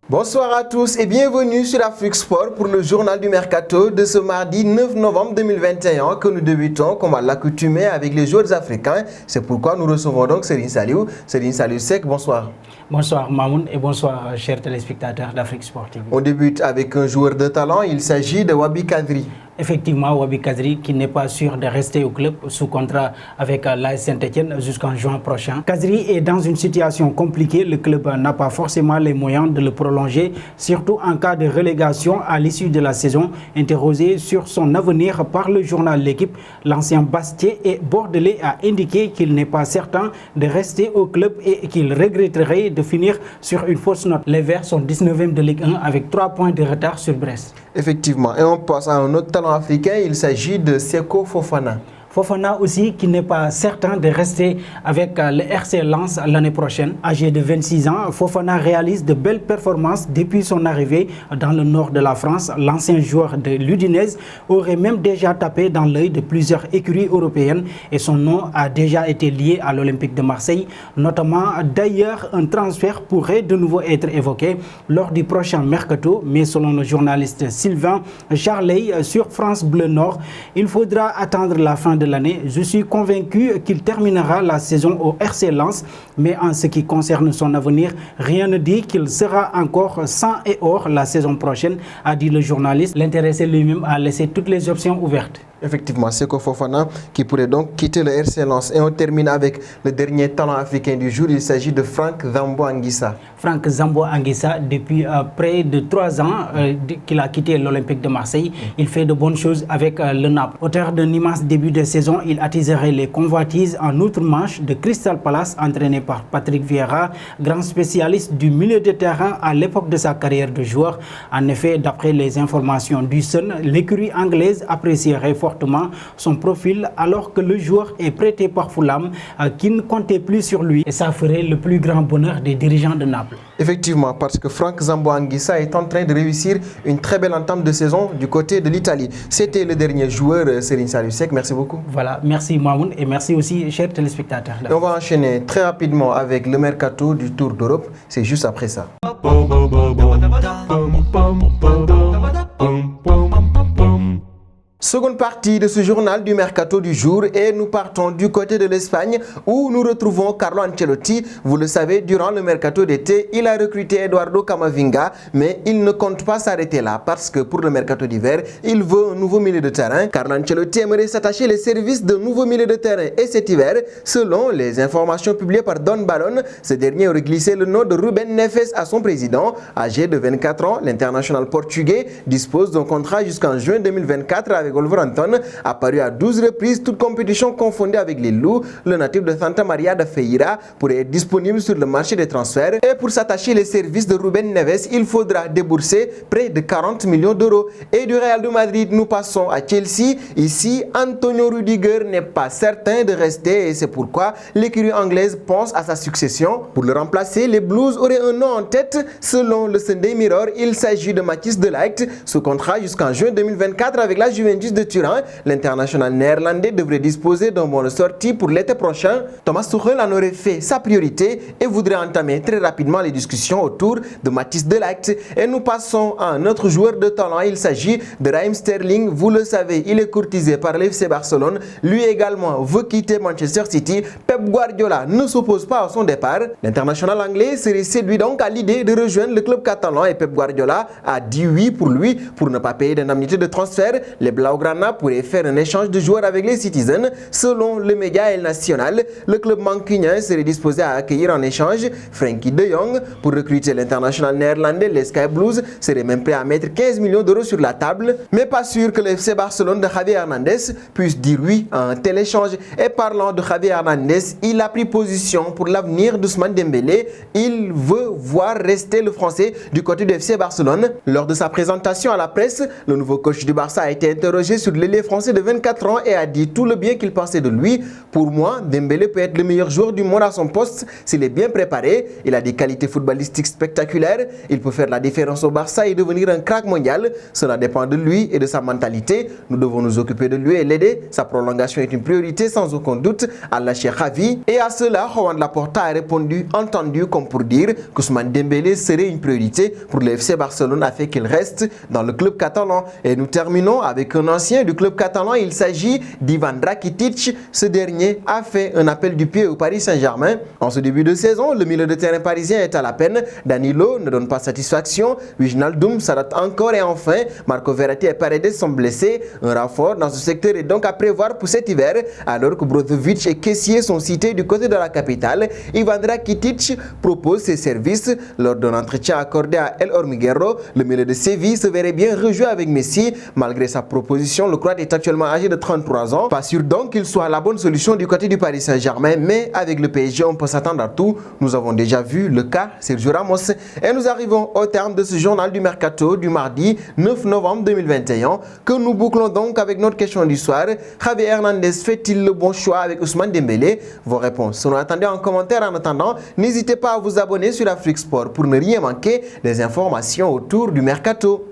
Bonsoir à tous et bienvenue sur Afrique Sport pour le journal du Mercato de ce mardi 9 novembre 2021 que nous débutons comme à l'accoutumée avec les joueurs africains. C'est pourquoi nous recevons donc Serigne Saliou. Serigne Saliou Seck, bonsoir. Bonsoir Mamoun et bonsoir chers téléspectateurs d'Afrique Sport TV. On débute avec un joueur de talent, il s'agit de Wabi Kadri. Effectivement, Wabi Kadri qui n'est pas sûr de rester au club sous contrat avec l'AS Saint-Etienne jusqu'en juin prochain. Kadri est dans une situation compliquée, le club n'a pas forcément les moyens de le prolonger, surtout en cas de relégation à l'issue de la saison. Interrogé sur son avenir par le journal L'Équipe, l'ancien Bastier et Bordelais a indiqué qu'il n'est pas certain de rester au club et qu'il regretterait de finir sur une fausse note. Les Verts sont 19e de Ligue 1 avec 3 points de retard sur Brest. Effectivement, et on passe à un autre talent africain, il s'agit de Seko Fofana. Fofana aussi qui n'est pas certain de rester avec le RC Lens l'année prochaine. Âgé de 26 ans, Fofana réalise de belles performances depuis son arrivée dans le nord de la France. L'ancien joueur de l'Udinese aurait même déjà tapé dans l'œil de plusieurs écuries européennes et son nom a déjà été lié à l'Olympique de Marseille. Notamment d'ailleurs, un transfert pourrait de nouveau être évoqué lors du prochain mercato, mais selon le journaliste Sylvain Charley sur France Bleu Nord, il faudra attendre la fin de l'année. Je suis convaincu qu'il terminera la saison au RC Lens, mais en ce qui concerne son avenir, rien ne dit qu'il sera encore sain et hors la saison prochaine, a dit le journaliste. L'intéressé lui-même a laissé toutes les options ouvertes. Effectivement, Seko Fofana qui pourrait donc quitter le RC Lens. Et on termine avec le dernier talent africain du jour, il s'agit de Franck Zambo Anguissa. Franck Zambo Anguissa, depuis près de 3 ans qu'il a quitté l'Olympique de Marseille, il fait de bonnes choses avec le Naples. Auteur d'un immense début de saison, il attiserait les convoitises en outre-Manche de Crystal Palace, entraîné par Patrick Vieira, grand spécialiste du milieu de terrain à l'époque de sa carrière de joueur. En effet, d'après les informations du Sun, l'écurie anglaise apprécierait fortement son profil alors que le joueur est prêté par Fulham qui ne comptait plus sur lui et ça ferait le plus grand bonheur des dirigeants de Naples. Effectivement, parce que Franck Zambo Anguissa est en train de réussir une très belle entame de saison du côté de l'Italie. C'était le dernier joueur, Serigne Saliou Seck. Merci beaucoup. Voilà, merci Mamoun et merci aussi chers téléspectateurs. Et on va enchaîner très rapidement avec le mercato du Tour d'Europe. C'est juste après ça. Seconde partie de ce journal du Mercato du jour et nous partons du côté de l'Espagne où nous retrouvons Carlo Ancelotti. Vous le savez, durant le Mercato d'été, il a recruté Eduardo Camavinga, mais il ne compte pas s'arrêter là parce que pour le Mercato d'hiver, il veut un nouveau milieu de terrain. Carlo Ancelotti aimerait s'attacher les services de nouveaux milieux de terrain et cet hiver, selon les informations publiées par Don Balon, ce dernier aurait glissé le nom de Ruben Neves à son président. Âgé de 24 ans, l'international portugais dispose d'un contrat jusqu'en juin 2024 avec Wolverhampton, apparu à 12 reprises, toutes compétitions confondues avec les Loups. Le natif de Santa Maria de Feira pourrait être disponible sur le marché des transferts. Et pour s'attacher les services de Ruben Neves, il faudra débourser près de 40 millions d'euros. Et du Real de Madrid, nous passons à Chelsea. Ici, Antonio Rudiger n'est pas certain de rester et c'est pourquoi l'écurie anglaise pense à sa succession. Pour le remplacer, les Blues auraient un nom en tête. Selon le Sunday Mirror, il s'agit de Matthijs de Ligt, sous contrat jusqu'en juin 2024 avec la Juventus de Turin. L'international néerlandais devrait disposer d'un bon de sortie pour l'été prochain. Thomas Tuchel en aurait fait sa priorité et voudrait entamer très rapidement les discussions autour de Matthijs de Ligt. Et nous passons à un autre joueur de talent. Il s'agit de Raheem Sterling. Vous le savez, il est courtisé par l'FC Barcelone. Lui également veut quitter Manchester City. Pep Guardiola ne s'oppose pas à son départ. L'international anglais serait séduit donc à l'idée de rejoindre le club catalan et Pep Guardiola a dit oui pour lui pour ne pas payer d'indemnité de transfert. Les Blaugrana pourrait faire un échange de joueurs avec les Citizens. Selon le média El Nacional, le club mancunien serait disposé à accueillir en échange Frenkie de Jong. Pour recruter l'international néerlandais, les Sky Blues seraient même prêts à mettre 15 millions d'euros sur la table. Mais pas sûr que le FC Barcelone de Javi Hernandez puisse dire oui à un tel échange. Et parlant de Javi Hernandez, il a pris position pour l'avenir d'Ousmane Dembélé. Il veut voir rester le Français du côté du FC Barcelone. Lors de sa présentation à la presse, le nouveau coach du Barça a été interrogé interrogé sur l'ailier français de 24 ans et a dit tout le bien qu'il pensait de lui. Pour moi, Dembélé peut être le meilleur joueur du monde à son poste s'il est bien préparé. Il a des qualités footballistiques spectaculaires. Il peut faire la différence au Barça et devenir un crack mondial. Cela dépend de lui et de sa mentalité. Nous devons nous occuper de lui et l'aider. Sa prolongation est une priorité sans aucun doute. Allah Cheikh Ravi. Et à cela, Juan Laporta a répondu entendu comme pour dire qu'Ousmane Dembélé serait une priorité pour le FC Barcelone afin qu'il reste dans le club catalan. Et nous terminons avec un ancien du club catalan. Il s'agit d'Ivan Rakitic. Ce dernier a fait un appel du pied au Paris Saint-Germain. En ce début de saison, le milieu de terrain parisien est à la peine. Danilo ne donne pas satisfaction. Wijnaldum s'arrête encore et enfin, Marco Verratti et Paredes sont blessés. Un renfort dans ce secteur est donc à prévoir pour cet hiver. Alors que Brozovic et Kessié sont cités du côté de la capitale, Ivan Rakitic propose ses services. Lors d'un entretien accordé à El Hormiguero, le milieu de Séville se verrait bien rejouer avec Messi. Malgré sa proposition, le Croate est actuellement âgé de 33 ans. Pas sûr donc qu'il soit la bonne solution du côté du Paris Saint-Germain, mais avec le PSG, on peut s'attendre à tout. Nous avons déjà vu le cas Sergio Ramos. Et nous arrivons au terme de ce journal du Mercato du mardi 9 novembre 2021, que nous bouclons donc avec notre question du soir. Javi Hernandez fait-il le bon choix avec Ousmane Dembélé? Vos réponses seront attendues en commentaire. En attendant, n'hésitez pas à vous abonner sur Afrique Sport pour ne rien manquer des informations autour du Mercato.